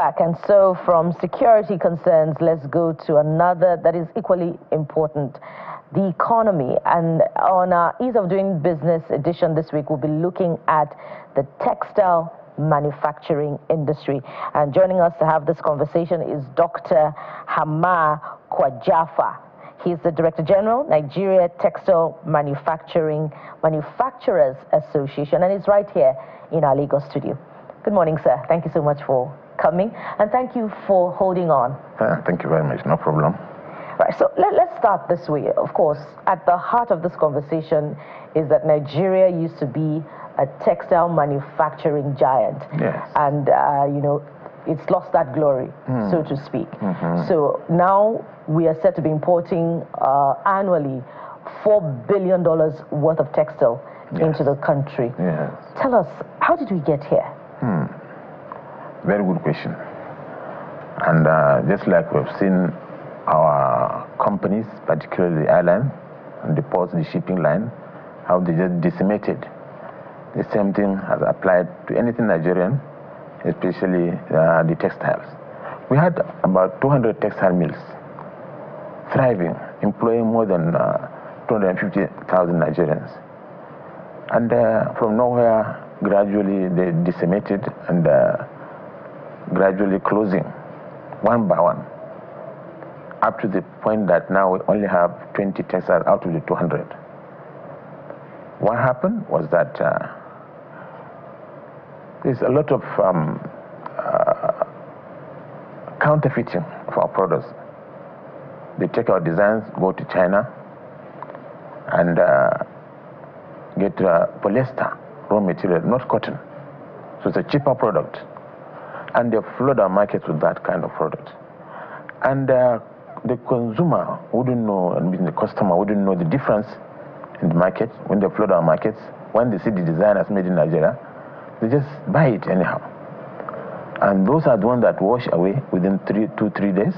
back. And so from security concerns, let's go to another that is equally important, the economy. And on our Ease of Doing Business edition this week, we'll be looking at the textile manufacturing industry. And joining us to have this conversation is Dr. Kwajaffa. He's the Director General, Nigeria Textile Manufacturers Association, and he's right here in our Lagos studio. Good morning, sir. Thank you so much for coming, and thank you for holding on. Thank you very much. No problem. Right, so let's start this way. Of course, at the heart of this conversation is that Nigeria used to be a textile manufacturing giant. Yes. And, you know, it's lost that glory, so to speak. So now we are set to be importing annually $4 billion worth of textile into the country. Yes. Tell us, how did we get here? Very good question. And just like we've seen our companies, particularly the airline and the ports, the shipping line, how they just decimated. The same thing has applied to anything Nigerian, especially the textiles. We had about 200 textile mills thriving, employing more than 250,000 Nigerians. And from nowhere, gradually they decimated and gradually closing one by one, up to the point that now we only have 20 textiles out of the 200. What happened was that there's a lot of counterfeiting of our products. They take our designs, go to China, and get polyester raw material, not cotton. So it's a cheaper product. And they flood our markets with that kind of product. And the consumer wouldn't know, and the customer wouldn't know the difference in the market when they flood our markets. When they see the designers made in Nigeria, they just buy it anyhow. And those are the ones that wash away within 2-3 days,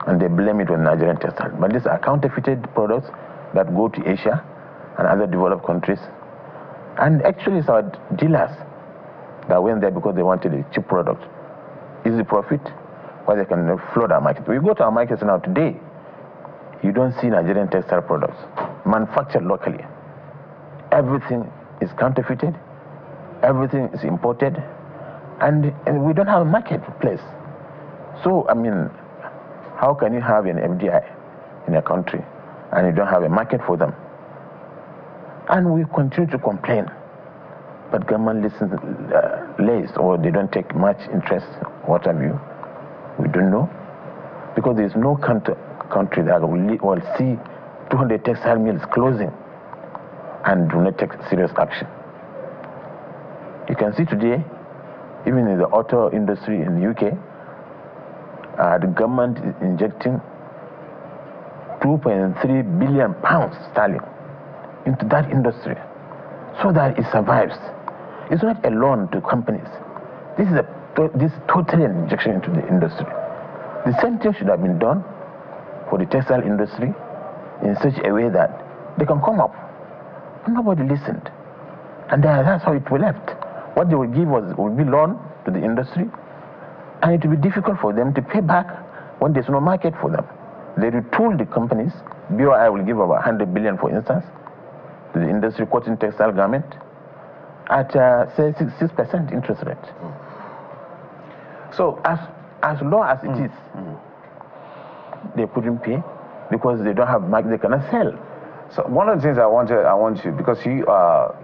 and they blame it on Nigerian textile. But these are counterfeited products that go to Asia and other developed countries. And actually it's our dealers that went there because they wanted a cheap product. Easy profit, where they can flood our market. We go to our markets now today, you don't see Nigerian textile products manufactured locally. Everything is counterfeited, everything is imported, and we don't have a marketplace. So, I mean, how can you have an FDI in a country and you don't have a market for them? And we continue to complain, but government listens less, or they don't take much interest, what have you. We don't know, because there's no country that will see 200 textile mills closing and do not take serious action. You can see today, even in the auto industry in the UK, the government is injecting £2.3 billion sterling into that industry so that it survives. It's not a loan to companies. This is totally an injection into the industry. The same thing should have been done for the textile industry in such a way that they can come up. But nobody listened. And that's how it was left. What they would give would be loan to the industry, and it would be difficult for them to pay back when there's no market for them. They retool the companies. BOI will give about 100 billion, for instance, to the industry quoting textile garment at, say, 6% interest rate. So as low as it is, they couldn't pay because they don't have market, they cannot sell. So one of the things I want you, because you are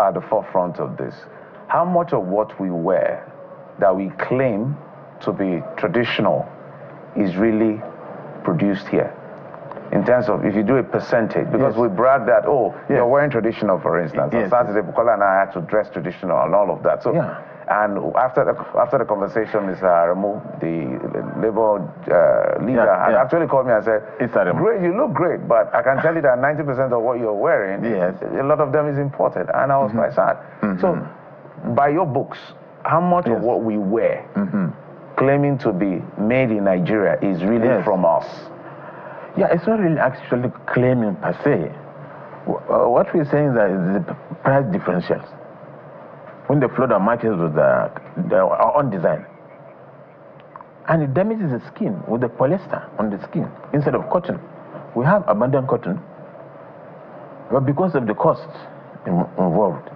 at the forefront of this, how much of what we wear that we claim to be traditional is really produced here? In terms of, if you do a percentage, because we brag that, oh, you're wearing traditional, for instance. On Saturday, Bukola and I had to dress traditional and all of that. So, and after the conversation, Mr. Aremu, the Labour leader, had actually called me and said, "Great, you look great, but I can tell you that 90% of what you're wearing, a lot of them is imported." And I was quite sad. So, by your books, how much of what we wear, claiming to be made in Nigeria, is really from us? Yeah, it's not really actually claiming per se. What we're saying is that the price differentials. When they flood our markets with our own design, and it damages the skin with the polyester on the skin instead of cotton. We have abundant cotton, but because of the cost involved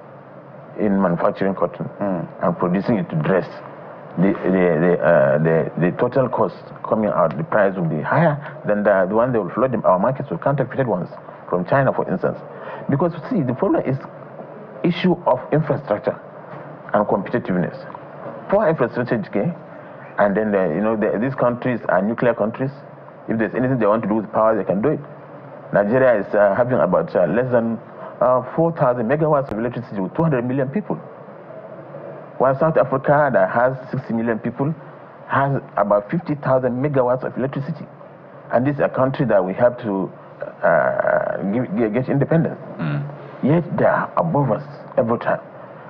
in manufacturing cotton and producing it to dress, the total cost coming out, the price will be higher than the one they will flood in our markets with counterfeited ones from China, for instance. Because see, the problem is issue of infrastructure and competitiveness. Poor infrastructure, okay, and then these countries are nuclear countries. If there's anything they want to do with power, they can do it. Nigeria is having about less than 4,000 megawatts of electricity with 200 million people. While South Africa, that has 60 million people, has about 50,000 megawatts of electricity. And this is a country that we have to get independence. Yet they are above us every time.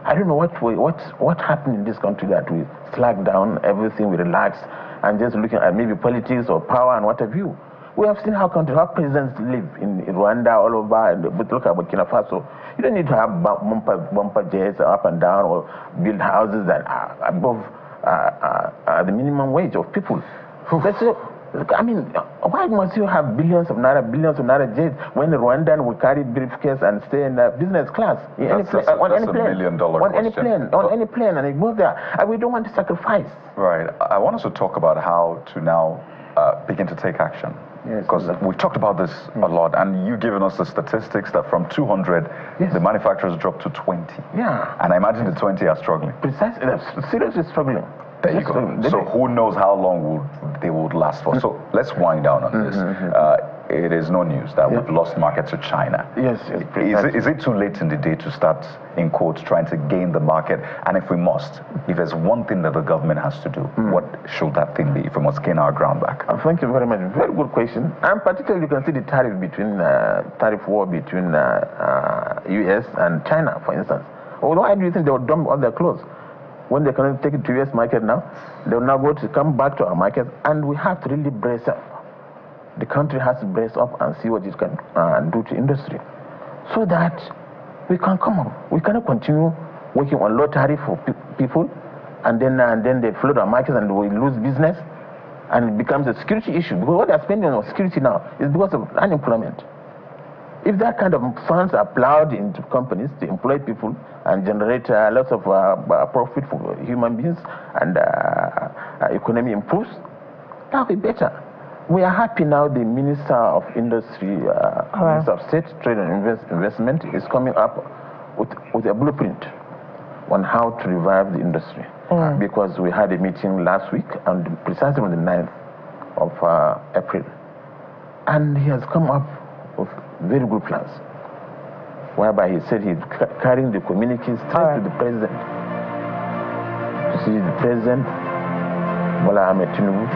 I don't know what happened in this country that we slack down everything, we relax, and just looking at maybe politics or power and what have you. We have seen how presidents live in Rwanda, all over, but look at Burkina Faso. You don't need to have bumper jets up and down or build houses that are above the minimum wage of people. I mean, why must you have billions of naira jets when the Rwandan will carry briefcase and stay in business class on any plane and they go there? And we don't want to sacrifice. Right. I want us to talk about how to now begin to take action. Yes, because we've talked about this a lot, and you've given us the statistics that from 200, the manufacturers dropped to 20. Yeah. And I imagine the 20 are struggling. Precisely, they're seriously struggling. There you go. So who knows how long they would last for. So let's wind down on this. It is no news that we've lost market to China. Yes. Is it too late in the day to start, in quotes, trying to gain the market? And if we must, if there's one thing that the government has to do, what should that thing be if we must gain our ground back? Thank you very much. Very good question. And particularly you can see the tariff war between US and China, for instance. Why do you think they will dump all their clothes? When they cannot take it to US market now, they will now come back to our market, and we have to really brace up. The country has to brace up and see what it can do to industry, so that we can come up. We cannot continue working on low tariff for people, and then they flood our markets and we lose business, and it becomes a security issue. Because what they're spending on security now is because of unemployment. If that kind of funds are plowed into companies to employ people and generate lots of profit for human beings, and economy improves, that will be better. We are happy now the Minister of Industry, Minister of State, Trade and Investment is coming up with a blueprint on how to revive the industry. Because we had a meeting last week, and precisely on the 9th of April. And he has come up with very good plans, whereby he said he's carrying the communiques straight to the president, to see the president, Bola Ahmed Tinubu,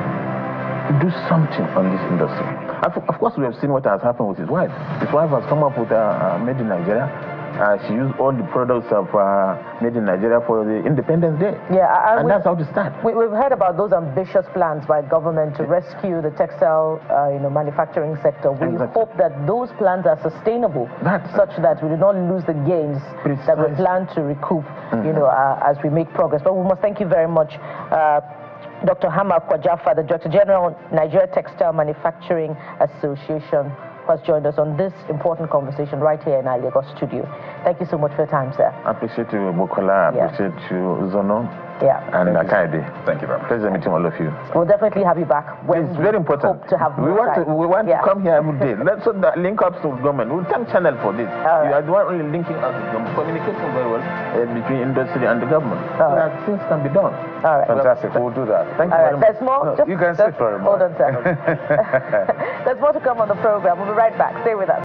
to do something on this industry. Of course, we have seen what has happened with his wife. His wife has come up with Made in Nigeria. She used all the products of Made in Nigeria for the Independence Day. Yeah, and that's how to start. We've heard about those ambitious plans by government to rescue the textile manufacturing sector. We hope that those plans are sustainable, such that we do not lose the gains that we plan to recoup as we make progress. But we must thank you very much, Dr. Kwajaffa, the Director General, Nigeria Textile Manufacturing Association, who has joined us on this important conversation right here in our Lagos studio. Thank you so much for your time, sir. I appreciate you, Bukola. I appreciate you, Zono. And Akaide. Thank you very much. Pleasure meeting all of you. We'll definitely have you back. It's very important. Hope to have we want to come here every day. Let's link up to government. We'll take channel for this. You are the one only linking us with government. Communication very well between industry and the government. So that things can be done. All right. Fantastic. We'll do that. Thank you very much. There's more. You can sit for a moment. Hold on, sir. There's more to come on the program. We'll be right back. Stay with us.